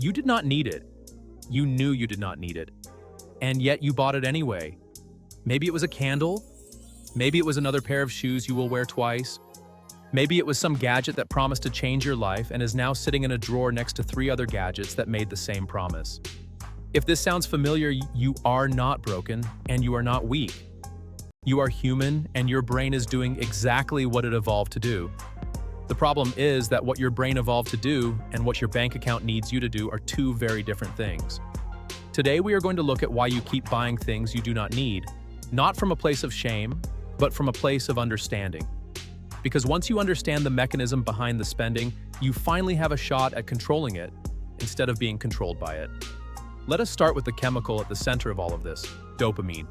You did not need it. You knew you did not need it. And yet you bought it anyway. Maybe it was a candle. Maybe it was another pair of shoes you will wear twice. Maybe it was some gadget that promised to change your life and is now sitting in a drawer next to 3 other gadgets that made the same promise. If this sounds familiar, you are not broken and you are not weak. You are human and your brain is doing exactly what it evolved to do. The problem is that what your brain evolved to do and what your bank account needs you to do are 2 very different things. Today we are going to look at why you keep buying things you do not need, not from a place of shame, but from a place of understanding. Because once you understand the mechanism behind the spending, you finally have a shot at controlling it instead of being controlled by it. Let us start with the chemical at the center of all of this, dopamine.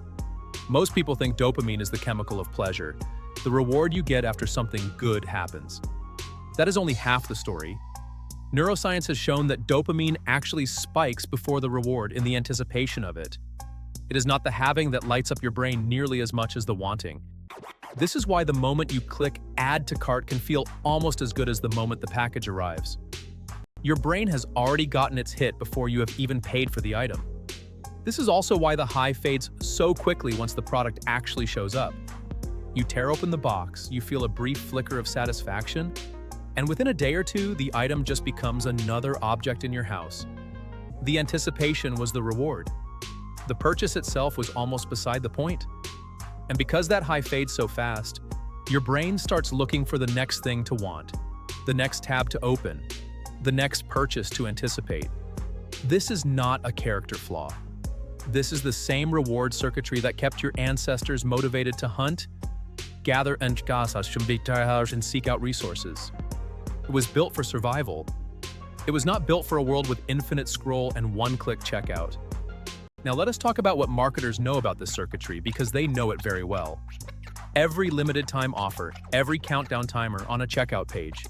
Most people think dopamine is the chemical of pleasure, the reward you get after something good happens. That is only half the story. Neuroscience has shown that dopamine actually spikes before the reward in the anticipation of it. It is not the having that lights up your brain nearly as much as the wanting. This is why the moment you click Add to Cart can feel almost as good as the moment the package arrives. Your brain has already gotten its hit before you have even paid for the item. This is also why the high fades so quickly once the product actually shows up. You tear open the box, you feel a brief flicker of satisfaction, and within a day or 2, the item just becomes another object in your house. The anticipation was the reward. The purchase itself was almost beside the point. And because that high fades so fast, your brain starts looking for the next thing to want, the next tab to open, the next purchase to anticipate. This is not a character flaw. This is the same reward circuitry that kept your ancestors motivated to hunt, gather, and seek out resources. It was built for survival. It was not built for a world with infinite scroll and one-click checkout. Now let us talk about what marketers know about this circuitry because they know it very well. Every limited time offer, every countdown timer on a checkout page,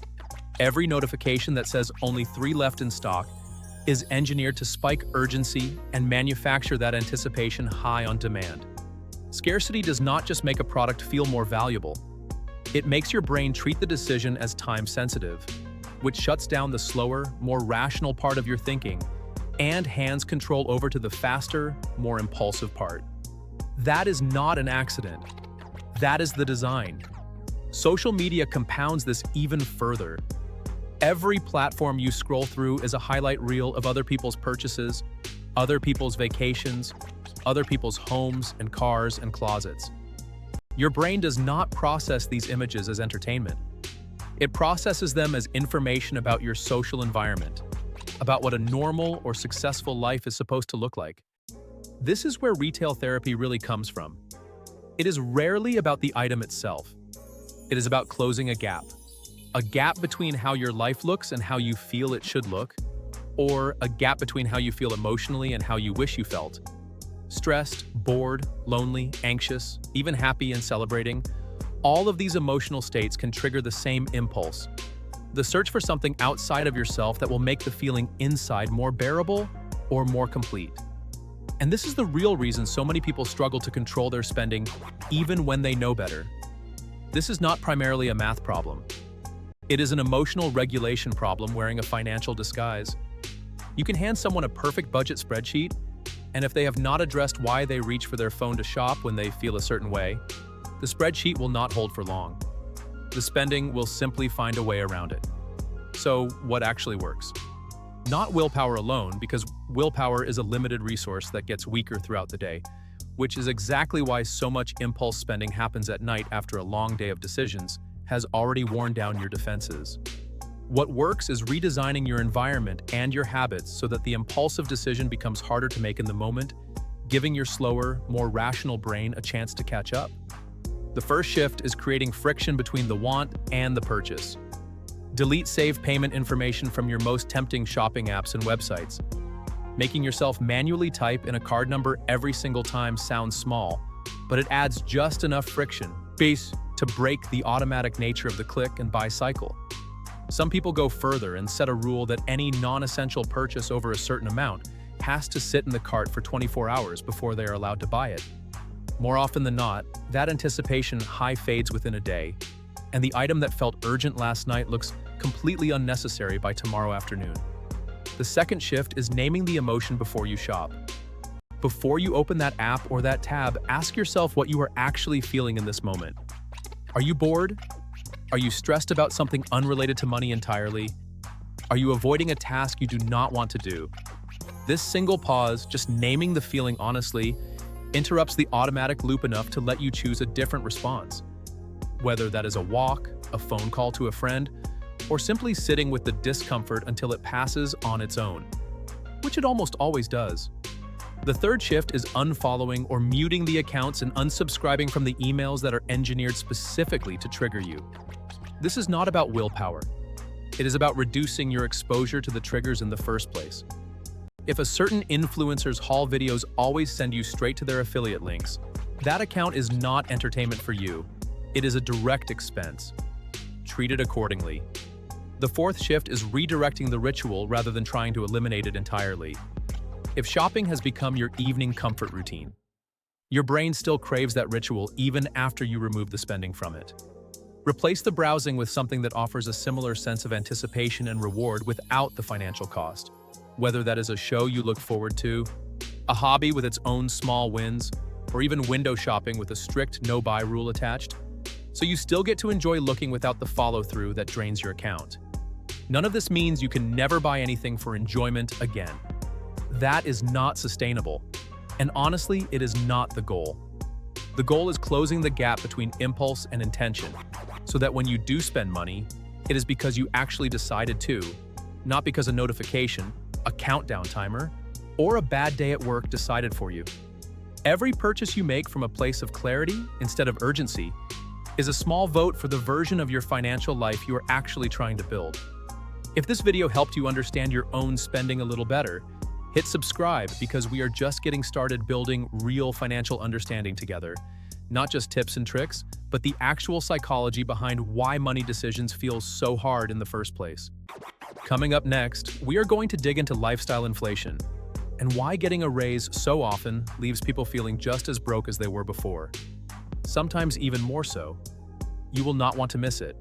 every notification that says only 3 left in stock is engineered to spike urgency and manufacture that anticipation high on demand. Scarcity does not just make a product feel more valuable. It makes your brain treat the decision as time-sensitive, which shuts down the slower, more rational part of your thinking and hands control over to the faster, more impulsive part. That is not an accident. That is the design. Social media compounds this even further. Every platform you scroll through is a highlight reel of other people's purchases, other people's vacations, other people's homes and cars and closets. Your brain does not process these images as entertainment. It processes them as information about your social environment, about what a normal or successful life is supposed to look like. This is where retail therapy really comes from. It is rarely about the item itself. It is about closing a gap between how your life looks and how you feel it should look, or a gap between how you feel emotionally and how you wish you felt. Stressed, bored, lonely, anxious, even happy and celebrating, all of these emotional states can trigger the same impulse. The search for something outside of yourself that will make the feeling inside more bearable or more complete. And this is the real reason so many people struggle to control their spending even when they know better. This is not primarily a math problem. It is an emotional regulation problem wearing a financial disguise. You can hand someone a perfect budget spreadsheet, and if they have not addressed why they reach for their phone to shop when they feel a certain way, the spreadsheet will not hold for long. The spending will simply find a way around it. So, what actually works? Not willpower alone, because willpower is a limited resource that gets weaker throughout the day, which is exactly why so much impulse spending happens at night after a long day of decisions has already worn down your defenses. What works is redesigning your environment and your habits so that the impulsive decision becomes harder to make in the moment, giving your slower, more rational brain a chance to catch up. The first shift is creating friction between the want and the purchase. Delete saved payment information from your most tempting shopping apps and websites. Making yourself manually type in a card number every single time sounds small, but it adds just enough friction to break the automatic nature of the click and buy cycle. Some people go further and set a rule that any non-essential purchase over a certain amount has to sit in the cart for 24 hours before they are allowed to buy it. More often than not, that anticipation high fades within a day, and the item that felt urgent last night looks completely unnecessary by tomorrow afternoon. The second shift is naming the emotion before you shop. Before you open that app or that tab, ask yourself what you are actually feeling in this moment. Are you bored? Are you stressed about something unrelated to money entirely? Are you avoiding a task you do not want to do? This single pause, just naming the feeling honestly, interrupts the automatic loop enough to let you choose a different response. Whether that is a walk, a phone call to a friend, or simply sitting with the discomfort until it passes on its own, which it almost always does. The third shift is unfollowing or muting the accounts and unsubscribing from the emails that are engineered specifically to trigger you. This is not about willpower. It is about reducing your exposure to the triggers in the first place. If a certain influencer's haul videos always send you straight to their affiliate links, that account is not entertainment for you. It is a direct expense. Treat it accordingly. The fourth shift is redirecting the ritual rather than trying to eliminate it entirely. If shopping has become your evening comfort routine, your brain still craves that ritual even after you remove the spending from it. Replace the browsing with something that offers a similar sense of anticipation and reward without the financial cost. Whether that is a show you look forward to, a hobby with its own small wins, or even window shopping with a strict no-buy rule attached, so you still get to enjoy looking without the follow-through that drains your account. None of this means you can never buy anything for enjoyment again. That is not sustainable, and honestly, it is not the goal. The goal is closing the gap between impulse and intention, so that when you do spend money, it is because you actually decided to, not because a notification, a countdown timer, or a bad day at work decided for you. Every purchase you make from a place of clarity instead of urgency is a small vote for the version of your financial life you are actually trying to build. If this video helped you understand your own spending a little better, hit subscribe because we are just getting started building real financial understanding together. Not just tips and tricks, but the actual psychology behind why money decisions feel so hard in the first place. Coming up next, we are going to dig into lifestyle inflation and why getting a raise so often leaves people feeling just as broke as they were before. Sometimes even more so. You will not want to miss it.